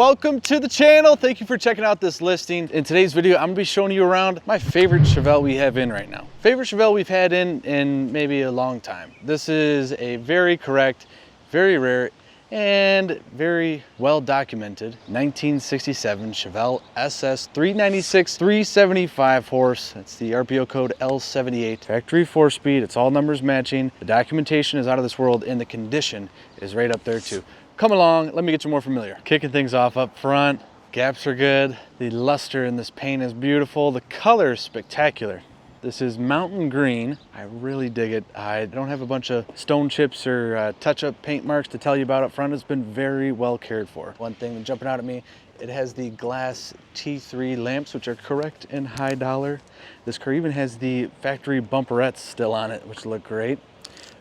Welcome to the channel. Thank you for checking out this listing. In today's video, I'm gonna be showing you around my favorite Chevelle we have in right now. Favorite Chevelle we've had in maybe a long time. This is a very correct, very rare, and very well documented 1967 Chevelle SS396 375 horse. That's the RPO code L78. Factory 4-speed, it's all numbers matching. The documentation is out of this world and the condition is right up there too. Come along, let me get you more familiar. Kicking things off up front, gaps are good. The luster in this paint is beautiful. The color is spectacular. This is mountain green. I really dig it. I don't have a bunch of stone chips or touch-up paint marks to tell you about up front. It's been very well cared for. One thing jumping out at me, it has the glass T3 lamps, which are correct and high dollar. This car even has the factory bumperettes still on it, which look great.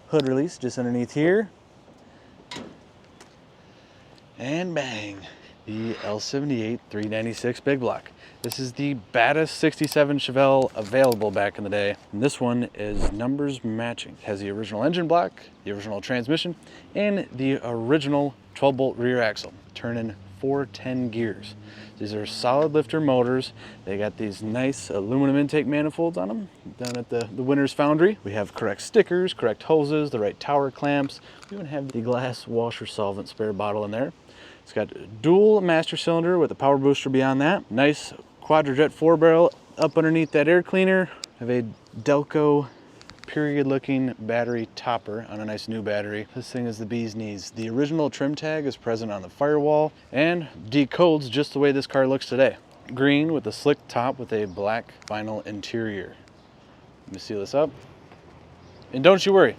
Hood release just underneath here. And bang, the L78 396 big block. This is the baddest 67 Chevelle available back in the day. And this one is numbers matching. It has the original engine block, the original transmission, and the original 12-bolt rear axle, turning 410 gears. These are solid lifter motors. They got these nice aluminum intake manifolds on them down at the Winner's Foundry. We have correct stickers, correct hoses, the right tower clamps. We even have the glass washer solvent spare bottle in there. It's got dual master cylinder with a power booster beyond that. Nice quadrajet 4-barrel up underneath that air cleaner. Have a Delco period looking battery topper on a nice new battery. This thing is the bee's knees. The original trim tag is present on the firewall and decodes just the way this car looks today. Green with a slick top with a black vinyl interior. Let me seal this up. And don't you worry,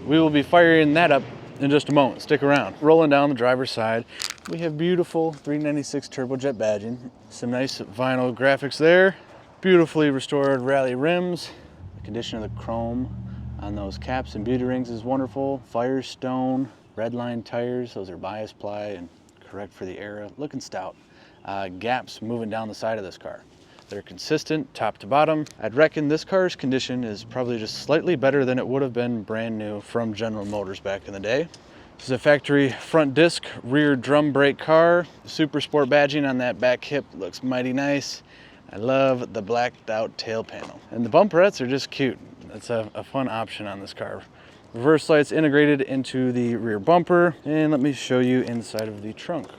we will be firing that up in just a moment. Stick around. Rolling down the driver's side, we have beautiful 396 turbojet badging. Some nice vinyl graphics there. Beautifully restored rally rims. The condition of the chrome on those caps and beauty rings is wonderful. Firestone, redline tires. Those are bias ply and correct for the era. Looking stout. Gaps moving down the side of this car. They're consistent top to bottom. I'd reckon this car's condition is probably just slightly better than it would have been brand new from General Motors back in the day. This is a factory front disc, rear drum brake car. Super Sport badging on that back hip looks mighty nice. I love the blacked out tail panel. And the bumperettes are just cute. That's a fun option on this car. Reverse lights integrated into the rear bumper. And let me show you inside of the trunk.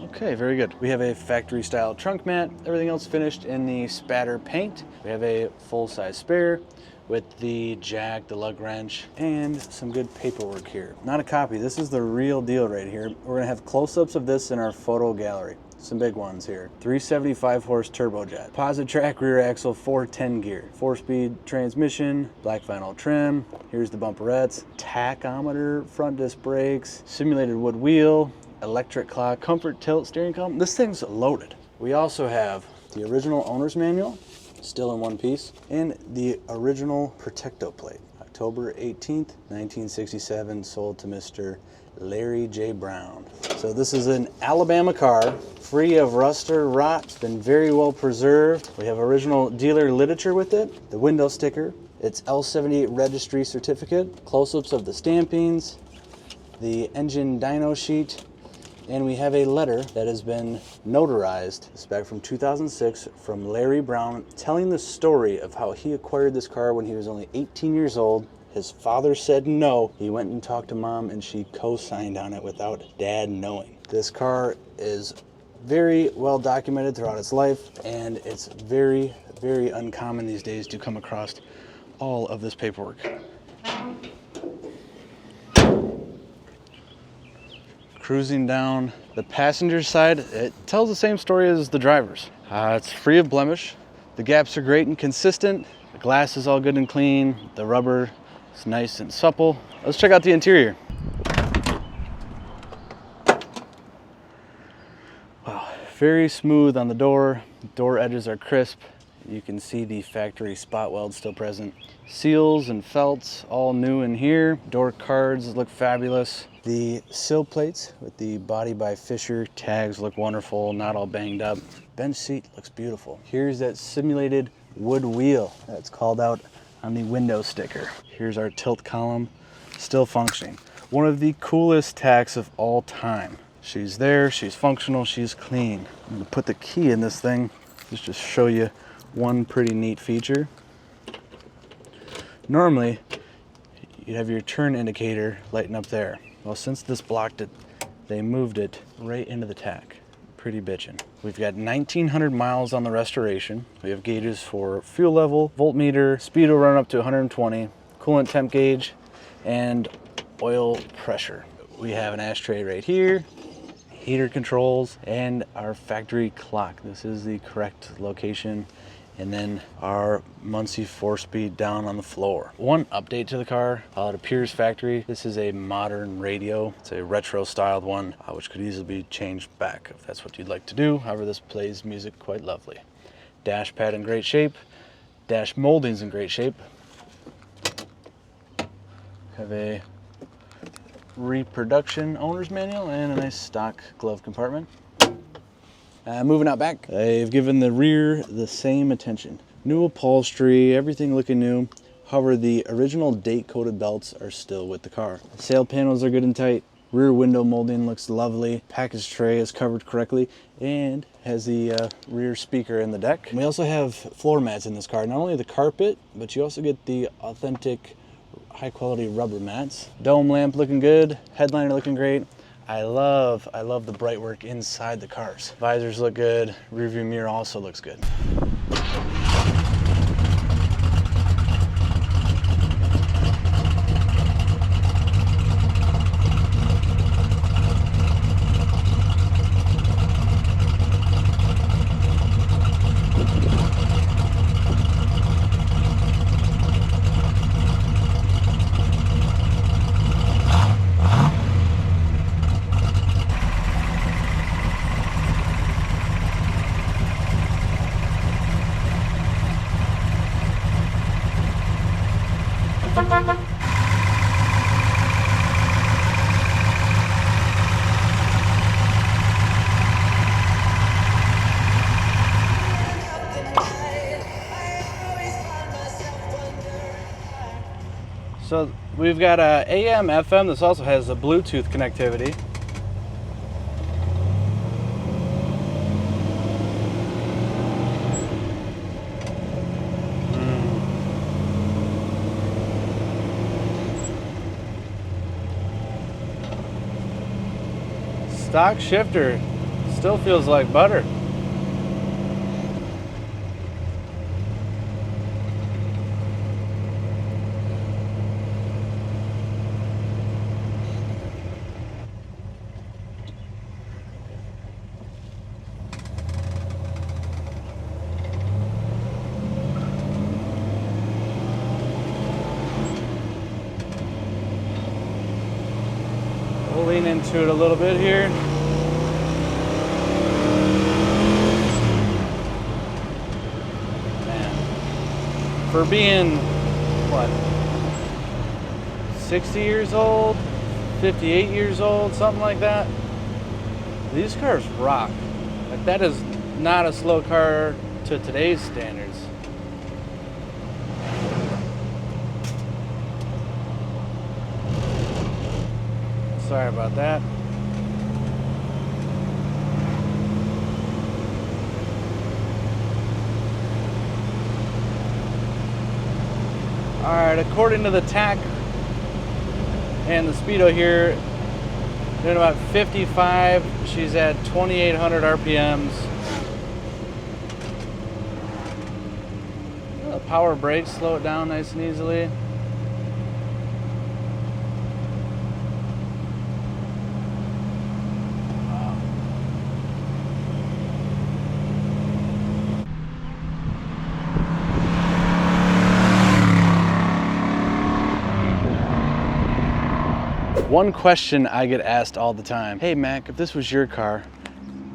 Okay, very good. We have a factory style trunk mat. Everything else finished in the spatter paint. We have a full-size spare with the jack, the lug wrench, and some good paperwork here. Not a copy, this is the real deal right here. We're gonna have close-ups of this in our photo gallery. Some big ones here. 375 horse turbojet. Positrack rear axle, 410 gear. 4-speed transmission, black vinyl trim. Here's the bumperettes. Tachometer, front disc brakes, simulated wood wheel, electric clock, comfort tilt steering column. This thing's loaded. We also have the original owner's manual, still in one piece, and the original Protec-o-Plate. October 18th, 1967, sold to Mr. Larry J. Brown. So this is an Alabama car, free of rust or rot. It's been very well preserved. We have original dealer literature with it, the window sticker, its L78 registry certificate, close-ups of the stampings, the engine dyno sheet, and we have a letter that has been notarized. It's back from 2006 from Larry Brown, telling the story of how he acquired this car when he was only 18 years old. His father said no. He went and talked to mom and she co-signed on it without dad knowing. This car is very well documented throughout its life, and it's very, very uncommon these days to come across all of this paperwork. Cruising down the passenger side, it tells the same story as the driver's. It's free of blemish. The gaps are great and consistent. The glass is all good and clean. The rubber is nice and supple. Let's check out the interior. Wow, very smooth on the door. Door edges are crisp. You can see the factory spot weld still present. Seals and felts all new in here. Door cards look fabulous. The sill plates with the Body by Fisher tags look wonderful, not all banged up. Bench seat looks beautiful. Here's that simulated wood wheel that's called out on the window sticker. Here's our tilt column. still functioning. One of the coolest tachs of all time. She's there, she's functional, she's clean. I'm gonna put the key in this thing, just to show you one pretty neat feature. Normally, you'd have your turn indicator lighting up there. Well, since this blocked it, they moved it right into the tach. Pretty bitchin'. We've got 1,900 miles on the restoration. We have gauges for fuel level, voltmeter, speed will run up to 120, coolant temp gauge, and oil pressure. We have an ashtray right here, heater controls, and our factory clock. This is the correct location. And then our Muncie 4-speed down on the floor. One update to the car, it appears factory. This is a modern radio. It's a retro styled one, which could easily be changed back if that's what you'd like to do. However, this plays music quite lovely. Dash pad in great shape. Dash molding's in great shape. Have a reproduction owner's manual and a nice stock glove compartment. Moving out back, I've given the rear the same attention. New upholstery, everything looking new. However, the original date-coated belts are still with the car. Sail panels are good and tight. Rear window molding looks lovely. Package tray is covered correctly and has the rear speaker in the deck. We also have floor mats in this car. Not only the carpet, but you also get the authentic high-quality rubber mats. Dome lamp looking good. Headliner looking great. I love the bright work inside the cars. Visors look good. Rear view mirror also looks good. So we've got a AM, FM. This also has a Bluetooth connectivity. Stock shifter still feels like butter. We'll lean into it a little bit here. Man, for being, what, 60 years old, 58 years old, something like that, these cars rock. Like, that is not a slow car to today's standards. Sorry about that. All right, according to the tach and the speedo here, doing about 55. She's at 2,800 RPMs. Power brakes slow it down nice and easily. One question I get asked all the time, hey Mac, if this was your car,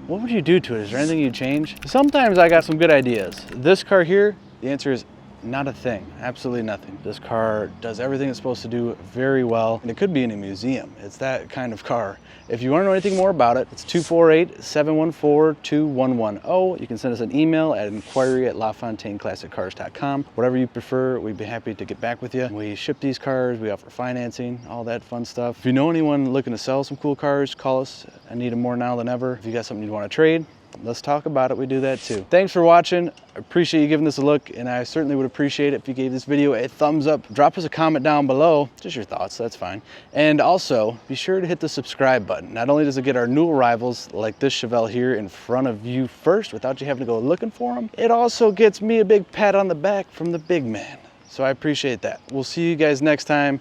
what would you do to it? Is there anything you'd change? Sometimes I got some good ideas. This car here, the answer is Not a thing, absolutely nothing. This car does everything it's supposed to do very well, and it could be in a museum. It's that kind of car. If you want to know anything more about it, it's 248-714-2110. You can send us an email at inquiry@LaFontaineClassicCars.com. Whatever you prefer, we'd be happy to get back with you. We ship these cars, we offer financing, all that fun stuff. If you know anyone looking to sell some cool cars, call us. I need them more now than ever. If you got something you want to trade, let's talk about it. We do that too. Thanks for watching. I appreciate you giving this a look, and I certainly would appreciate it if you gave this video a thumbs up. Drop us a comment down below, just your thoughts, that's fine. And also, be sure to hit the subscribe button. Not only does it get our new arrivals like this Chevelle here in front of you first without you having to go looking for them, it also gets me a big pat on the back from the big man. So I appreciate that. We'll see you guys next time.